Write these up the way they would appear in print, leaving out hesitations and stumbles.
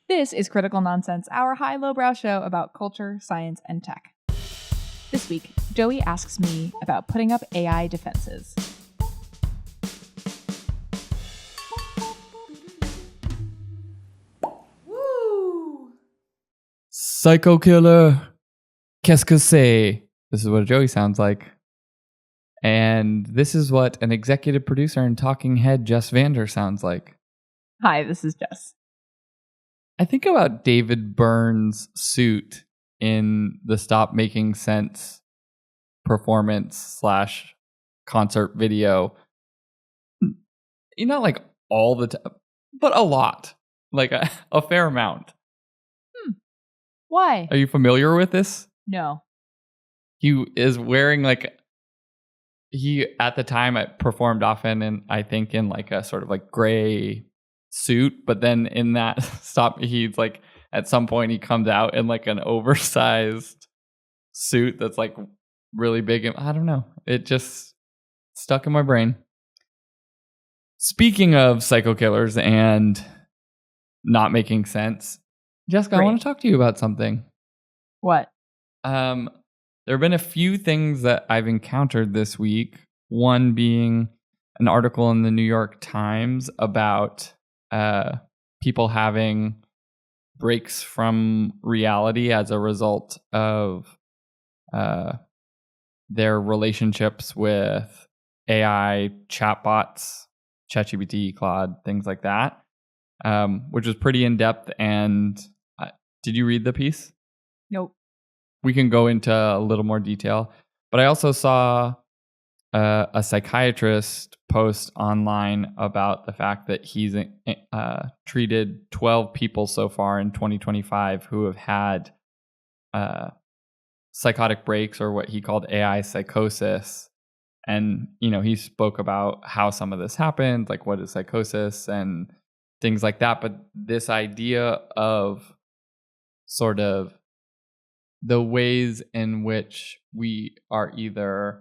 This is Critical Nonsense, our high-lowbrow show about culture, science, and tech. This week, Joey asks me about putting up AI defenses. Woo! Psycho killer. Qu'est-ce que c'est? This is what Joey sounds like. And this is what an executive producer and talking head Jess Vander sounds like. Hi, this is Jess. I think about David Byrne's suit in the Stop Making Sense performance / concert video. Not like all the time, but a lot. Like a fair amount. Why? Are you familiar with this? No. He is wearing he at the time performed often in I think in like a sort of like gray suit, but then in that he's like at some point he comes out in like an oversized suit that's like really big. I don't know. It just stuck in my brain. Speaking of psycho killers and not making sense, Jessica, I want to talk to you about something. What? There have been a few things that I've encountered this week. One being an article in the New York Times about people having breaks from reality as a result of their relationships with AI chatbots, ChatGPT, Claude, things like that, which is pretty in-depth. And did you read the piece? Nope. We can go into a little more detail. But I also saw a psychiatrist post online about the fact that he's treated 12 people so far in 2025 who have had psychotic breaks, or what he called AI psychosis. And, he spoke about how some of this happened, like what is psychosis and things like that. But this idea of sort of the ways in which we are either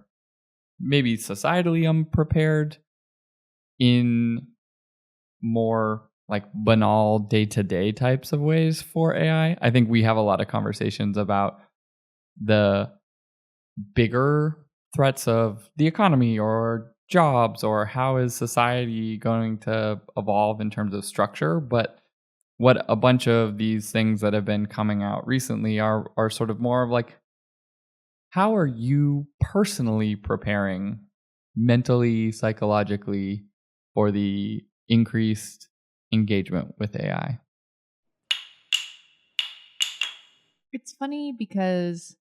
maybe societally unprepared in more like banal day-to-day types of ways for AI. I think we have a lot of conversations about the bigger threats of the economy or jobs, or how is society going to evolve in terms of structure. But what a bunch of these things that have been coming out recently are sort of more of like, how are you personally preparing mentally, psychologically for the increased engagement with AI? It's funny because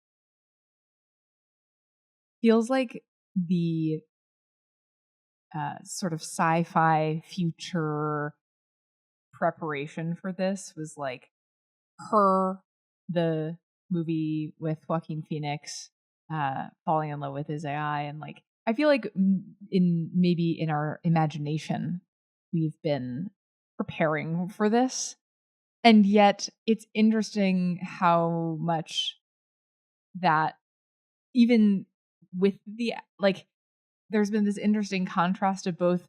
it feels like the sort of sci-fi future preparation for this was like the movie with Joaquin Phoenix falling in love with his AI, and like I feel like in our imagination we've been preparing for this, and yet it's interesting how much that even with the there's been this interesting contrast of both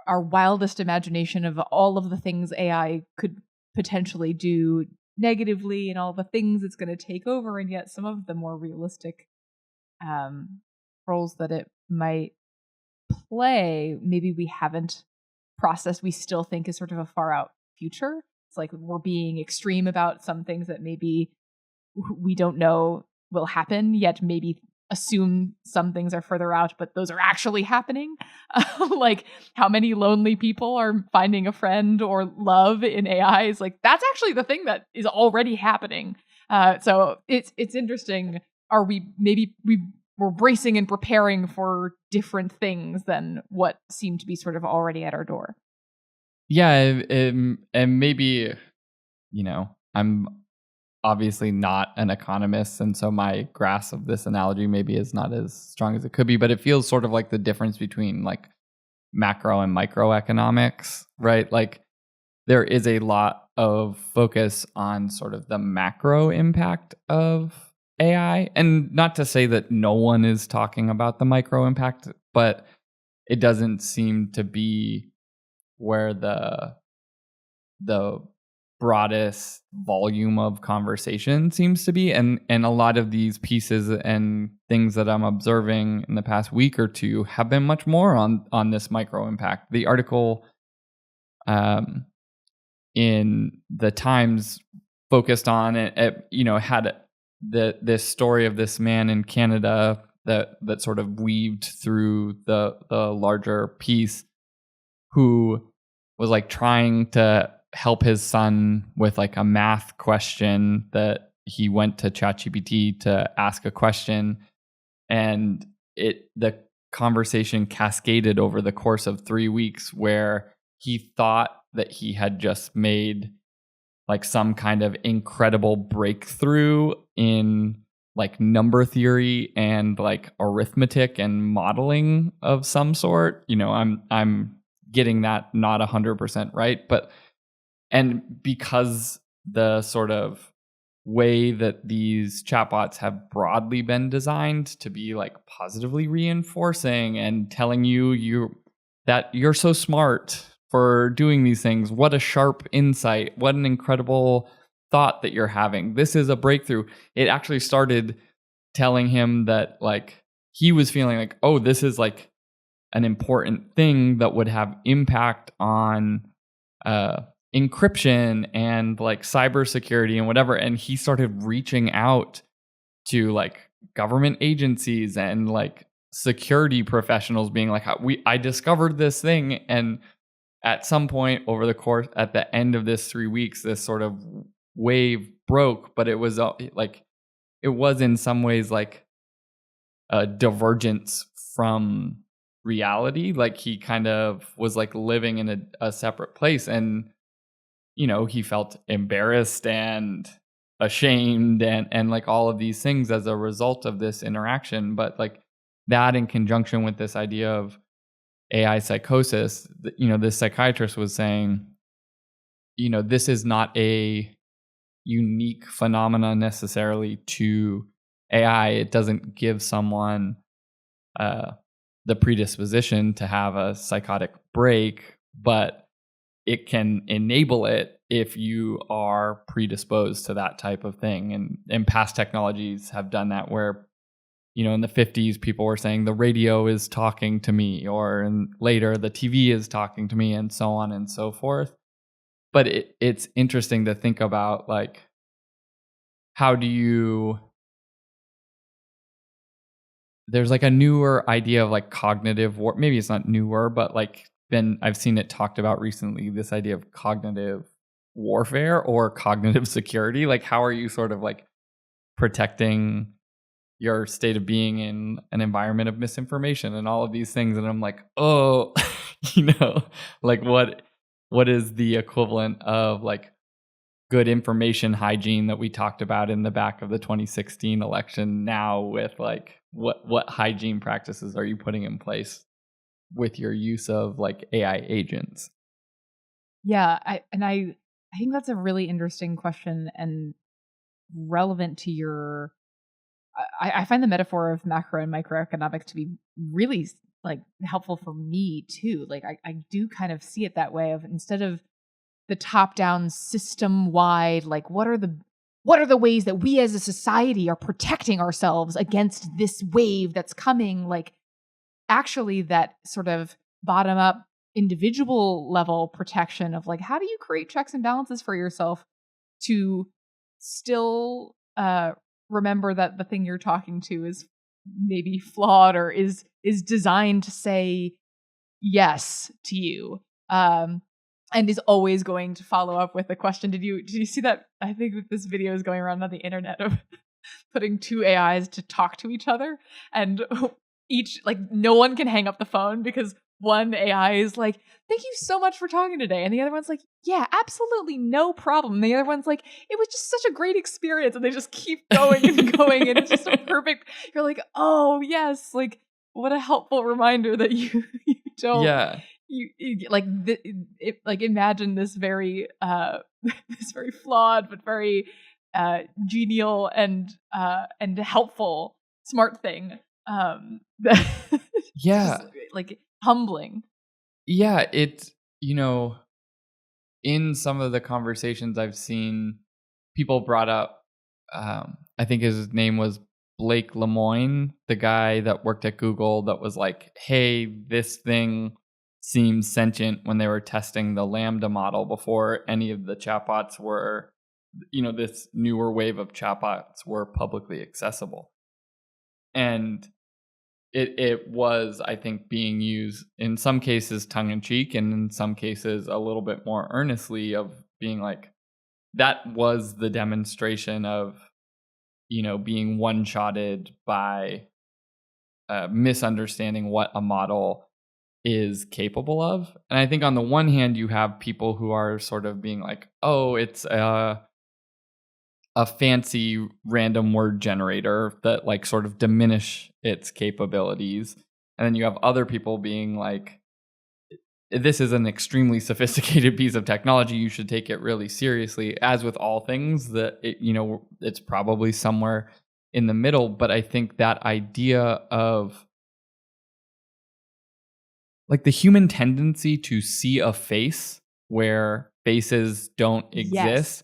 our wildest imagination of all of the things AI could potentially do negatively and all the things it's going to take over, and yet some of the more realistic roles that it might play, maybe we haven't processed. We still think is sort of a far out future. It's like we're being extreme about some things that maybe we don't know will happen, yet maybe assume some things are further out, but those are actually happening. Like how many lonely people are finding a friend or love in AI is like, that's actually the thing that is already happening. So it's interesting. Are we're bracing and preparing for different things than what seem to be sort of already at our door? Yeah. And maybe, I'm obviously not an economist, and so my grasp of this analogy maybe is not as strong as it could be, but it feels sort of like the difference between like macro and microeconomics, right? Like there is a lot of focus on sort of the macro impact of AI, and not to say that no one is talking about the micro impact, but it doesn't seem to be where the broadest volume of conversation seems to be, and a lot of these pieces and things that I'm observing in the past week or two have been much more on this micro impact. The article in the Times focused on it, had this story of this man in Canada that sort of weaved through the larger piece, who was like trying to help his son with like a math question that he went to ChatGPT to ask a question, and the conversation cascaded over the course of 3 weeks, where he thought that he had just made like some kind of incredible breakthrough in like number theory and like arithmetic and modeling of some sort. I'm getting that not 100% right, and because the sort of way that these chatbots have broadly been designed to be like positively reinforcing and telling you that you're so smart for doing these things. What a sharp insight. What an incredible thought that you're having. This is a breakthrough. It actually started telling him that like he was feeling like, oh, this is like an important thing that would have impact on encryption and like cybersecurity and whatever. And he started reaching out to like government agencies and like security professionals, being like, I discovered this thing. And at some point over the course, at the end of this 3 weeks, this sort of wave broke, but it was in some ways like a divergence from reality. Like he kind of was like living in a separate place, and he felt embarrassed and ashamed and like all of these things as a result of this interaction. But like that in conjunction with this idea of AI psychosis, this psychiatrist was saying, this is not a unique phenomena necessarily to AI. It doesn't give someone the predisposition to have a psychotic break, but it can enable it if you are predisposed to that type of thing. And past technologies have done that, where in the 50s, people were saying the radio is talking to me, or later the TV is talking to me, and so on and so forth. But it's interesting to think about, like, how do you... There's like a newer idea of like cognitive war. Maybe it's not newer, but like I've seen it talked about recently, this idea of cognitive warfare or cognitive security. Like, how are you sort of like protecting your state of being in an environment of misinformation and all of these things? And I'm like, oh, like what is the equivalent of like good information hygiene that we talked about in the back of the 2016 election now, with like what hygiene practices are you putting in place with your use of like AI agents? Yeah, I think that's a really interesting question and relevant to your... I find the metaphor of macro and microeconomics to be really like helpful for me too. Like I do kind of see it that way, of instead of the top-down system-wide, like what are the ways that we as a society are protecting ourselves against this wave that's coming, like actually that sort of bottom-up individual level protection of like, how do you create checks and balances for yourself to still remember that the thing you're talking to is maybe flawed or is designed to say yes to you, and is always going to follow up with a question. Did you see that? I think this video is going around on the internet of putting two AIs to talk to each other, and each, like, no one can hang up the phone because one AI is like, thank you so much for talking today, and the other one's like, yeah, absolutely no problem, and the other one's like, it was just such a great experience, and they just keep going and going, and it's just a perfect... You're like, oh yes, like what a helpful reminder that you don't... Yeah. You like like imagine this very this very flawed but very genial and helpful smart thing, yeah, just, like, humbling. Yeah, it's in some of the conversations I've seen, people brought up, I think his name was Blake Lemoine, the guy that worked at Google, that was like, hey, this thing seems sentient, when they were testing the Lambda model before any of the chatbots were, this newer wave of chatbots were publicly accessible. And it was, I think, being used in some cases tongue in cheek, and in some cases a little bit more earnestly, of being like, that was the demonstration of, being one-shotted by misunderstanding what a model is capable of. And I think on the one hand, you have people who are sort of being like, oh, it's a fancy random word generator that like sort of diminish its capabilities. And then you have other people being like, this is an extremely sophisticated piece of technology. You should take it really seriously. As with all things, that it's probably somewhere in the middle. But I think that idea of like the human tendency to see a face where faces don't exist.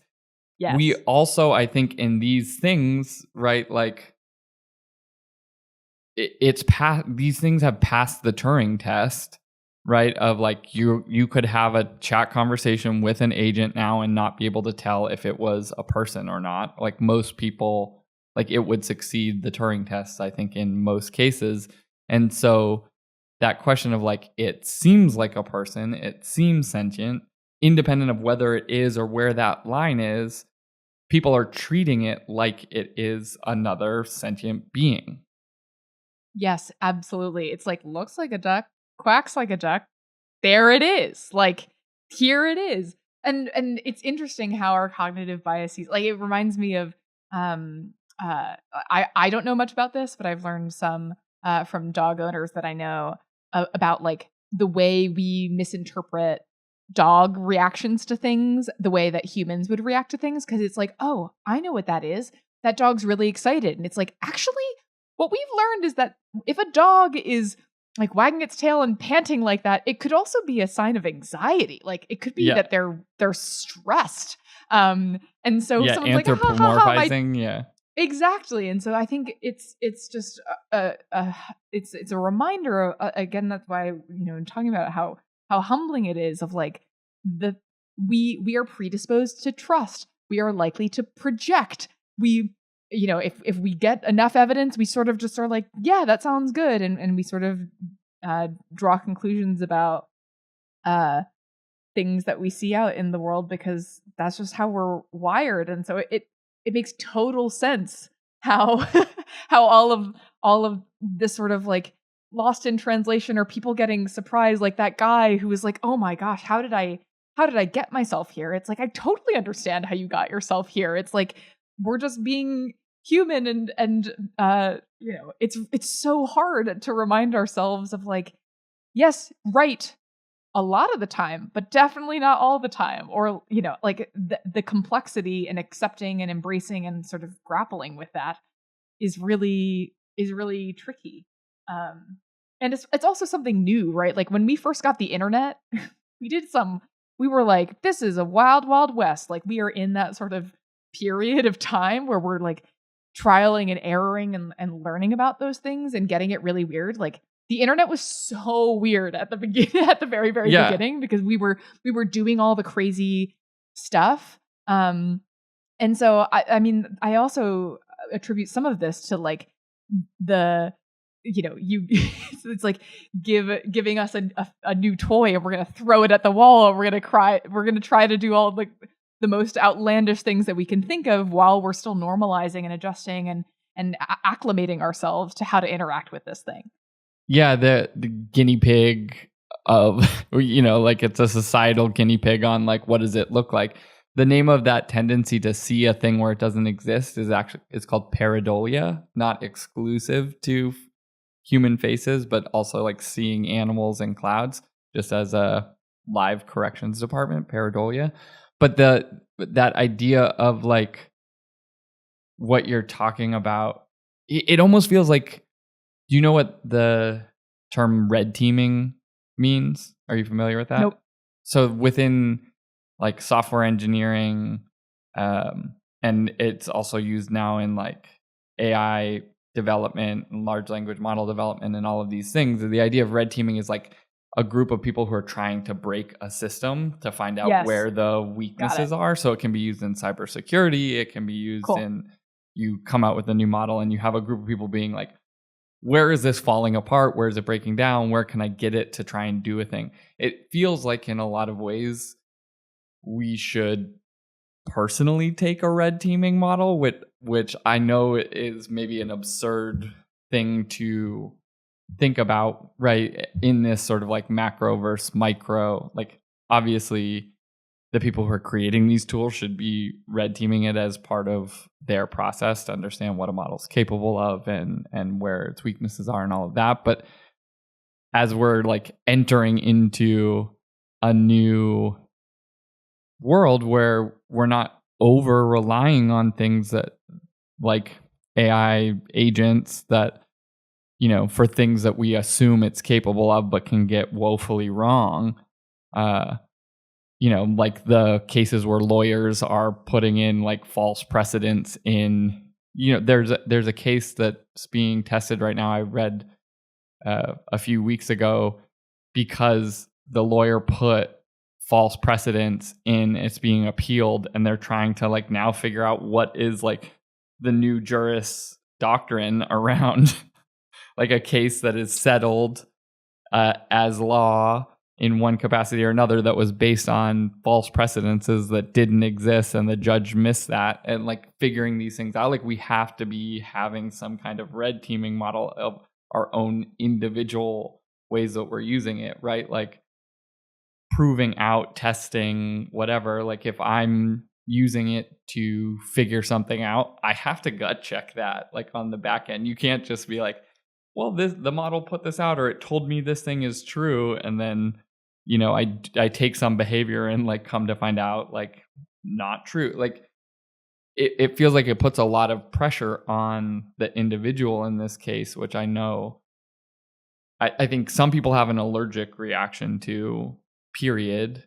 Yes. We also, I think, in these things, right, like these things have passed the Turing test, right? Of like, you could have a chat conversation with an agent now and not be able to tell if it was a person or not. Like most people, like it would succeed the Turing test, I think, in most cases. And so that question of like, it seems like a person, it seems sentient, independent of whether it is or where that line is, people are treating it like it is another sentient being. Yes, absolutely. It's like, looks like a duck, quacks like a duck. There it is. Like, here it is. And it's interesting how our cognitive biases, like, it reminds me of, I don't know much about this, but I've learned some from dog owners that I know about like the way we misinterpret dog reactions to things the way that humans would react to things, because it's like, oh, I know what that is. That dog's really excited. And it's like, actually, what we've learned is that if a dog is like wagging its tail and panting like that, it could also be a sign of anxiety. Like it could be that they're stressed. And so someone's like, anthropomorphizing, yeah. Exactly. And so I think it's just it's a reminder again, that's why, in talking about how humbling it is of like we are predisposed to trust. We are likely to project. We, if we get enough evidence, we sort of just are like, yeah, that sounds good. And we sort of draw conclusions about things that we see out in the world, because that's just how we're wired. And so it makes total sense how how all of this sort of like lost in translation, or people getting surprised, like that guy who was like, oh my gosh, how did I get myself here? It's like, I totally understand how you got yourself here. It's like, we're just being human, and it's so hard to remind ourselves of like, yes, right, a lot of the time, but definitely not all the time. Or, like the complexity and accepting and embracing and sort of grappling with that is really tricky. And it's also something new, right? Like when we first got the internet, we were like, this is a wild, wild west. Like we are in that sort of period of time where we're like trialing and erroring and learning about those things and getting it really weird. Like the internet was so weird at the beginning, at the very, very beginning, because we were doing all the crazy stuff. And so I mean, I also attribute some of this to like the, it's like giving us a new toy, and we're gonna throw it at the wall, and we're gonna try to do all the most outlandish things that we can think of while we're still normalizing and adjusting and acclimating ourselves to how to interact with this thing. Yeah, the guinea pig of, like it's a societal guinea pig on like, what does it look like? The name of that tendency to see a thing where it doesn't exist it's called pareidolia, not exclusive to human faces, but also like seeing animals in clouds, just as a live corrections department, pareidolia. But that idea of like what you're talking about, it almost feels like, do you know what the term red teaming means? Are you familiar with that? Nope. So within like software engineering, and it's also used now in like AI development and large language model development and all of these things. The idea of red teaming is like a group of people who are trying to break a system to find out where the weaknesses are. So it can be used in cybersecurity. It can be used in, you come out with a new model and you have a group of people being like, where is this falling apart? Where is it breaking down? Where can I get it to try and do a thing? It feels like in a lot of ways we should personally take a red teaming model, which I know is maybe an absurd thing to think about, right? In this sort of like macro versus micro, like obviously the people who are creating these tools should be red teaming it as part of their process to understand what a model's capable of and where its weaknesses are and all of that. But as we're like entering into a new world where we're not over relying on things that like AI agents that, you know, for things that we assume it's capable of but can get woefully wrong, you know, like the cases where lawyers are putting in like false precedents in, you know, there's a case that's being tested right now. I read a few weeks ago because the lawyer put false precedents in, it's being appealed, and they're trying to like now figure out what is like the new juris doctrine around like a case that is settled as law in one capacity or another that was based on false precedences that didn't exist, and the judge missed that. And like figuring these things out, like we have to be having some kind of red teaming model of our own individual ways that we're using it, right? Like proving out, testing, whatever. Like if I'm using it to figure something out, I have to gut check that like on the back end. You can't just be like, well, the model put this out, or it told me this thing is true, and then, you know, I take some behavior and like come to find out like not true. Like it feels like it puts a lot of pressure on the individual in this case, which I know I think some people have an allergic reaction to, period.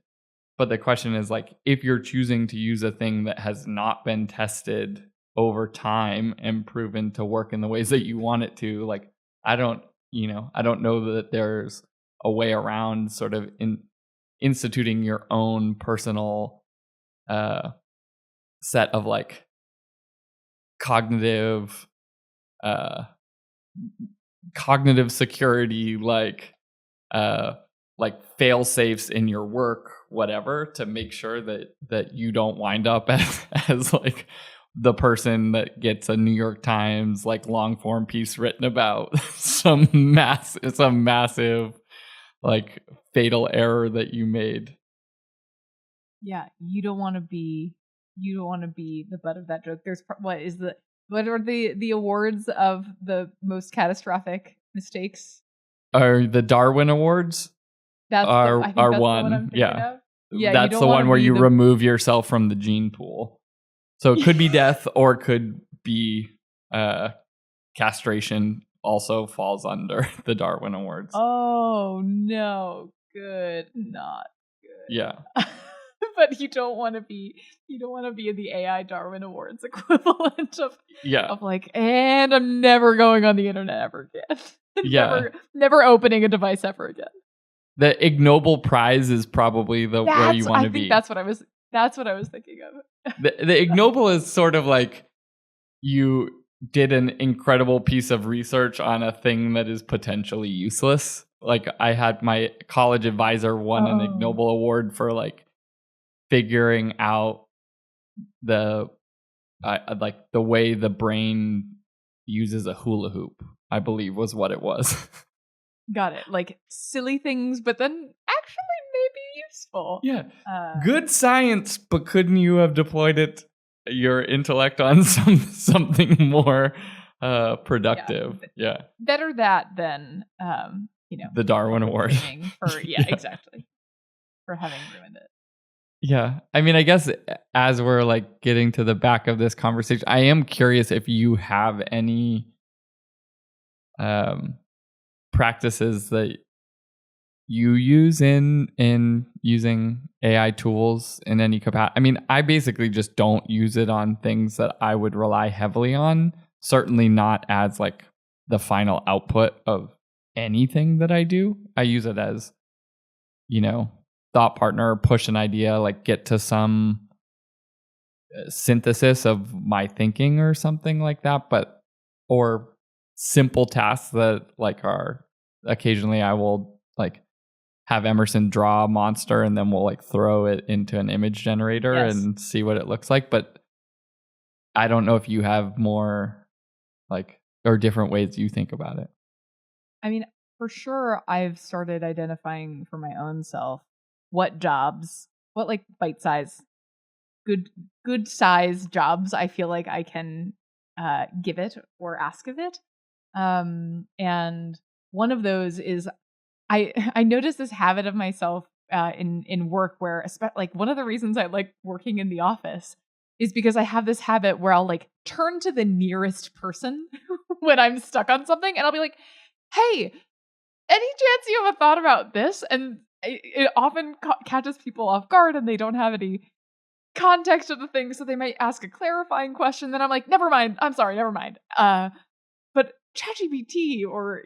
But the question is like, if you're choosing to use a thing that has not been tested over time and proven to work in the ways that you want it to, like I don't know that there's a way around sort of instituting your own personal set of like cognitive security, like fail safes in your work, whatever, to make sure that you don't wind up as like the person that gets a New York Times like long form piece written about some massive like fatal error that you made. Yeah, you don't want to be the butt of that joke. What are the awards of the most catastrophic mistakes? Are the Darwin Awards? That's one. The one I'm thinking of. Yeah, that's the one where you remove yourself from the gene pool. So it could be death, or it could be castration. Also falls under the Darwin Awards. Oh no, good, not good. Yeah. But you don't want to be in the AI Darwin Awards equivalent of like, and I'm never going on the internet ever again. Yeah. never opening a device ever again. The ignoble prize is probably the where you want to be. That's what I was thinking of. The ignoble is sort of like you did an incredible piece of research on a thing that is potentially useless. Like I had my college advisor won an ignoble award for like figuring out the way the brain uses a hula hoop, I believe was what it was. Got it. Like silly things, but then actually maybe useful. Yeah. Good science, but couldn't you have deployed your intellect on something more productive? Yeah. Better that than the Darwin Award. Exactly. For having ruined it. Yeah. I mean, I guess as we're like getting to the back of this conversation, I am curious if you have any practices that you use in using AI tools in any capacity? I mean, I basically just don't use it on things that I would rely heavily on. Certainly not as like the final output of anything that I do. I use it as, thought partner, push an idea, like get to some synthesis of my thinking or something like that. But, or simple tasks that like are occasionally I will like have Emerson draw a monster and then we'll like throw it into an image generator and see what it looks like. But I don't know if you have more like, or different ways you think about it. I mean, for sure, I've started identifying for my own self what jobs, what like bite-size, good size jobs I feel like I can give it or ask of it. And one of those is I noticed this habit of myself in work where like one of the reasons I like working in the office is because I have this habit where I'll like turn to the nearest person when I'm stuck on something and I'll be like, hey, any chance you have a thought about this? And it often catches people off guard and they don't have any context of the thing. So they might ask a clarifying question. Then I'm like, never mind. I'm sorry, never mind. But ChatGPT or,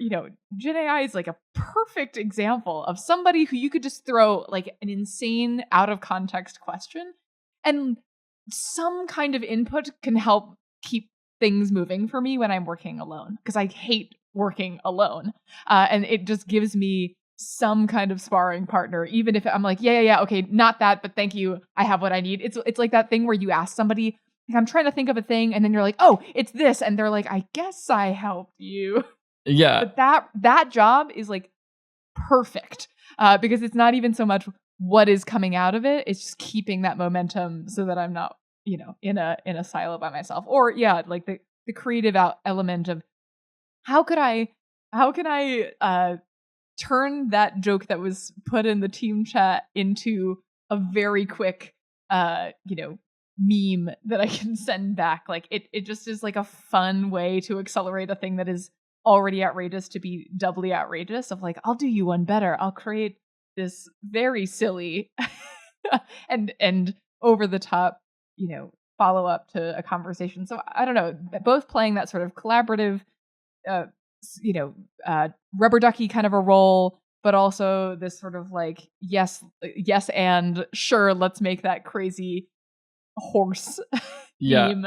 Gen AI is like a perfect example of somebody who you could just throw like an insane out of context question and some kind of input can help keep things moving for me when I'm working alone because I hate working alone. And it just gives me some kind of sparring partner, even if I'm like, yeah, okay, not that, but thank you. I have what I need. It's like that thing where you ask somebody, like, I'm trying to think of a thing, and then you're like, oh, it's this. And they're like, I guess I helped you. Yeah. But that job is like perfect because it's not even so much what is coming out of it. It's just keeping that momentum so that I'm not, in a silo by myself. Or like the creative element of how can I turn that joke that was put in the team chat into a very quick, meme that I can send back. Like it just is like a fun way to accelerate a thing that is already outrageous to be doubly outrageous of like, I'll do you one better. I'll create this very silly and over the top, follow up to a conversation. So I don't know, both playing that sort of collaborative, rubber ducky kind of a role, but also this sort of like, yes, and sure, let's make that crazy horse theme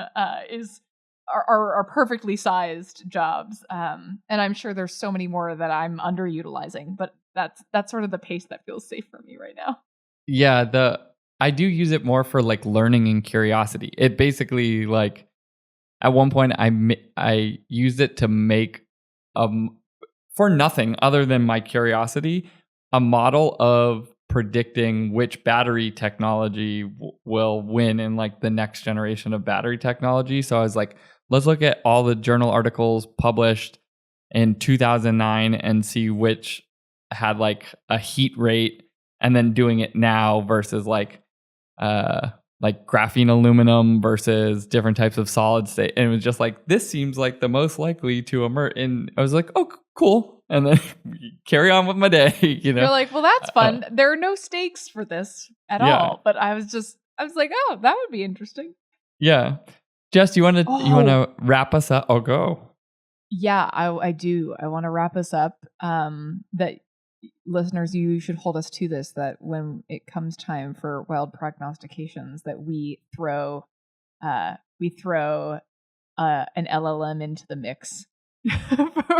are perfectly sized jobs. And I'm sure there's so many more that I'm underutilizing, but that's sort of the pace that feels safe for me right now. Yeah, I do use it more for like learning and curiosity. It basically like at one point I used it to make for nothing other than my curiosity, a model of predicting which battery technology will win in like the next generation of battery technology. So I was like, let's look at all the journal articles published in 2009 and see which had like a heat rate, and then doing it now versus like graphene aluminum versus different types of solid state. And it was just like, this seems like the most likely to emerge. And I was like, oh, cool. And then carry on with my day, You're like, well, that's fun. There are no stakes for this at all. But I was like, oh, that would be interesting. Yeah. Jess, you want to wrap us up? Oh, go. Yeah, I do. I want to wrap us up. That listeners, you should hold us to this, that when it comes time for wild prognostications, that we throw an LLM into the mix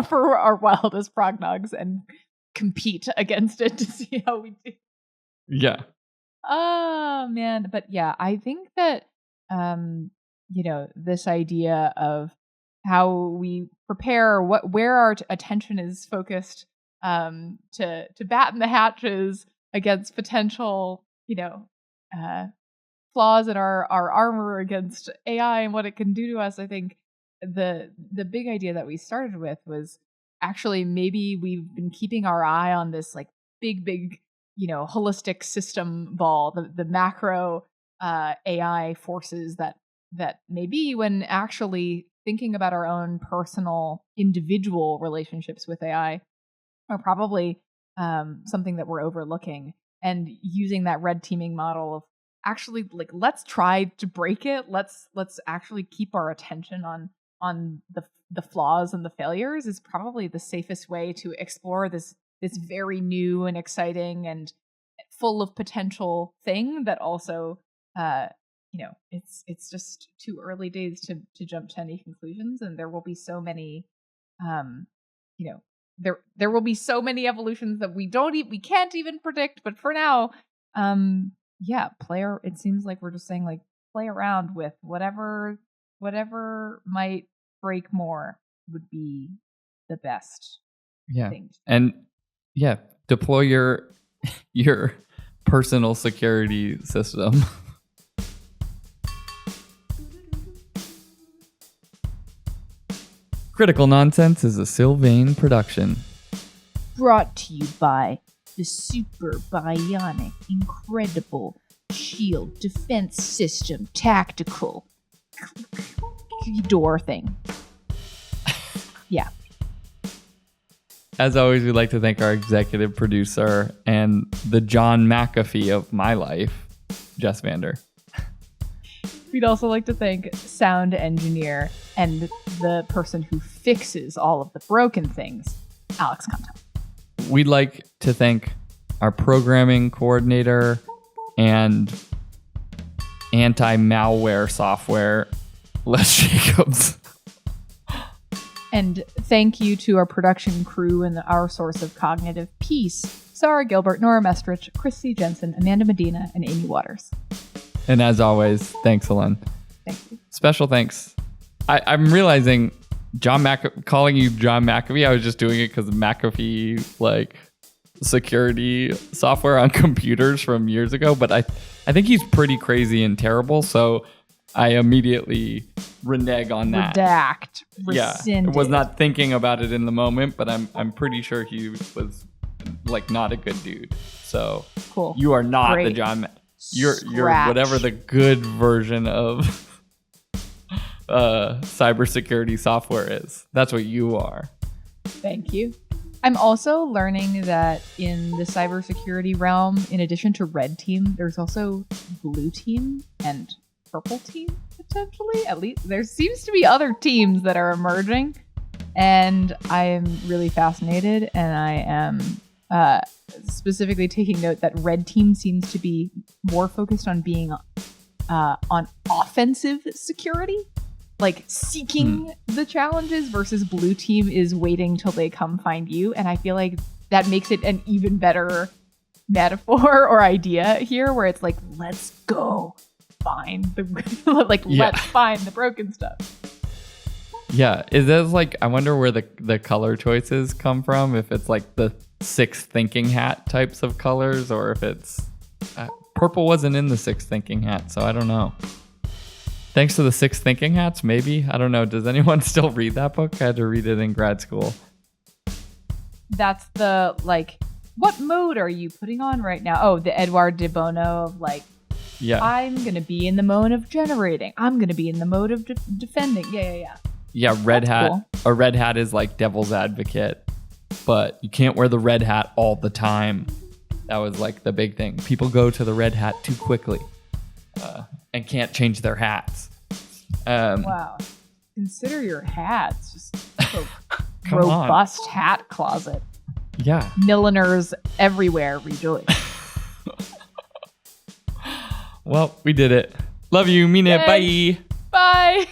for our wildest prognogs and compete against it to see how we do. Yeah. Oh man, but yeah, I think that this idea of how we prepare, where our attention is focused, to batten the hatches against potential, flaws in our armor against AI and what it can do to us. I think the big idea that we started with was actually maybe we've been keeping our eye on this like big, holistic system ball, the macro AI forces that maybe when actually thinking about our own personal individual relationships with AI are probably something that we're overlooking, and using that red teaming model of actually like, let's try to break it. Let's actually keep our attention on the flaws and the failures is probably the safest way to explore this very new and exciting and full of potential thing that also it's just too early days to jump to any conclusions, and there will be so many there will be so many evolutions that we can't even predict. But for now, it seems like we're just saying, like, play around with whatever might break more would be the best thing. And deploy your personal security system. Critical Nonsense is a Sylvain production. Brought to you by the super bionic, incredible shield defense system tactical door thing. Yeah. As always, we'd like to thank our executive producer and the John McAfee of my life, Jess Vander. We'd also like to thank sound engineer and the person who fixes all of the broken things, Alex Conto. We'd like to thank our programming coordinator and anti-malware software, Les Jacobs. And thank you to our production crew and our source of cognitive peace, Sarah Gilbert, Nora Mestrich, Christy Jensen, Amanda Medina, and Amy Waters. And as always, thanks, Helen. Thank you. Special thanks. I'm realizing calling you John McAfee, I was just doing it because of McAfee, like, security software on computers from years ago. But I think he's pretty crazy and terrible, so I immediately renege on that. Redact. Rescinded. Yeah, was not thinking about it in the moment, but I'm pretty sure he was, like, not a good dude. So cool. You are not Great. the John. You're whatever the good version of cybersecurity software is. That's what you are. Thank you. I'm also learning that in the cybersecurity realm, in addition to red team, there's also blue team and purple team, potentially. At least there seems to be other teams that are emerging, and I am really fascinated, and I am specifically taking note that red team seems to be more focused on being on offensive security, like seeking the challenges, versus blue team is waiting till they come find you. And I feel like that makes it an even better metaphor or idea here, where it's like, let's go find let's find the broken stuff. Yeah, is this like, I wonder where the color choices come from, if it's like the 6 thinking hat types of colors, or if it's purple wasn't in the 6 thinking hat, so I don't know. Thanks to the 6 thinking hats, maybe. I don't know. Does anyone still read that book? I had to read it in grad school. That's the, like, what mode are you putting on right now? Oh, the Edouard de Bono of, like, yeah, I'm gonna be in the mode of generating, I'm gonna be in the mode of defending. Yeah, red hat. Cool. A red hat is like devil's advocate, but you can't wear the red hat all the time. That was like the big thing. People go to the red hat too quickly and can't change their hats. Wow. Consider your hats just a robust hat closet. Yeah. Milliners everywhere rejoice. Well, we did it. Love you. Mean it. Bye. Bye.